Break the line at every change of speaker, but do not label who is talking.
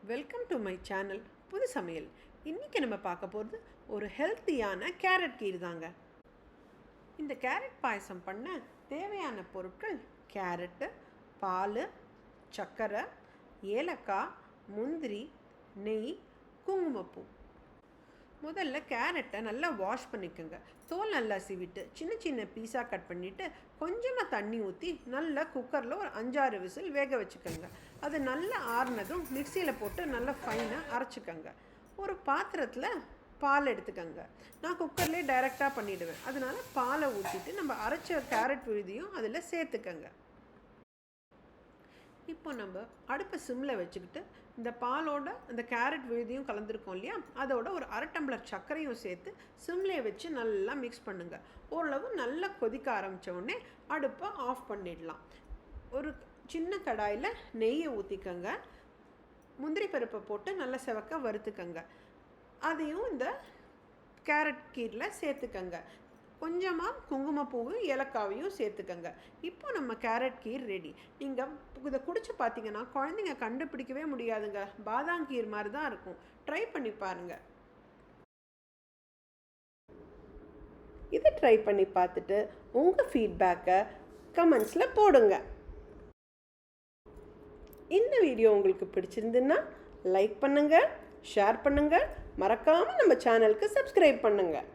Welcome to my channel புது சமையல். இன்றைக்கி நம்ம பார்க்க போகிறது ஒரு ஹெல்த்தியான கேரட் கீர் தாங்க. இந்த கேரட் பாயசம் பண்ண தேவையான பொருட்கள் கேரட்டு, பால், சர்க்கரை, ஏலக்காய், முந்திரி, நெய், குங்குமப்பூ. முதல்ல கேரட்டை நல்லா வாஷ் பண்ணிக்கோங்க. தோல் நல்லா சீவிட்டு சின்ன சின்ன பீஸாக கட் பண்ணிவிட்டு கொஞ்சமாக தண்ணி ஊற்றி நல்லா குக்கரில் ஒரு 5-6 விசில் வேக வச்சுக்கோங்க. அது நல்லா ஆறுனதும் மிக்சியில் போட்டு நல்லா ஃபைனாக அரைச்சிக்கோங்க. ஒரு பாத்திரத்தில் பால் எடுத்துக்கோங்க. நான் குக்கர்லேயே டைரெக்டாக பண்ணிவிடுவேன். அதனால் பாலை ஊற்றிட்டு நம்ம அரைச்ச கேரட் விழுதியும் அதில் சேர்த்துக்கோங்க. இப்போ நம்ம அடுப்பை சிம்மில் வச்சுக்கிட்டு இந்த பாலோட இந்த கேரட் விழுதியும் கலந்துருக்கோம் இல்லையா, அதோட ஒரு 1/2 டம்ளர் சர்க்கரையும் சேர்த்து சிம்லேயே வச்சு நல்லா மிக்ஸ் பண்ணுங்கள். ஓரளவு நல்லா கொதிக்க ஆரம்பித்த உடனே அடுப்பை ஆஃப் பண்ணிடலாம். ஒரு சின்ன கடாயில் நெய்யை ஊற்றிக்கங்க. முந்திரி பருப்பை போட்டு நல்லா செவக்க வறுத்துக்கங்க. அதையும் இந்த கேரட் கீரில் சேர்த்துக்கங்க. கொஞ்சமாக குங்குமப்பூவும் ஏலக்காவையும் சேர்த்துக்கங்க. இப்போ நம்ம கேரட் கீர் ரெடி. நீங்கள் இதை குடிச்சு பார்த்தீங்கன்னா குழந்தைங்க கண்டுபிடிக்கவே முடியாதுங்க. பாதாம் கீர் மாதிரி தான் இருக்கும். ட்ரை பண்ணி பாருங்கள். இதை ட்ரை பண்ணி பார்த்துட்டு உங்கள் ஃபீட்பேக்கை கமெண்ட்ஸில் போடுங்க. இந்த வீடியோ உங்களுக்கு பிடிச்சிருந்துன்னா லைக் பண்ணுங்கள், ஷேர் பண்ணுங்கள், மறக்காமல் நம்ம சேனலுக்கு சப்ஸ்கிரைப் பண்ணுங்கள்.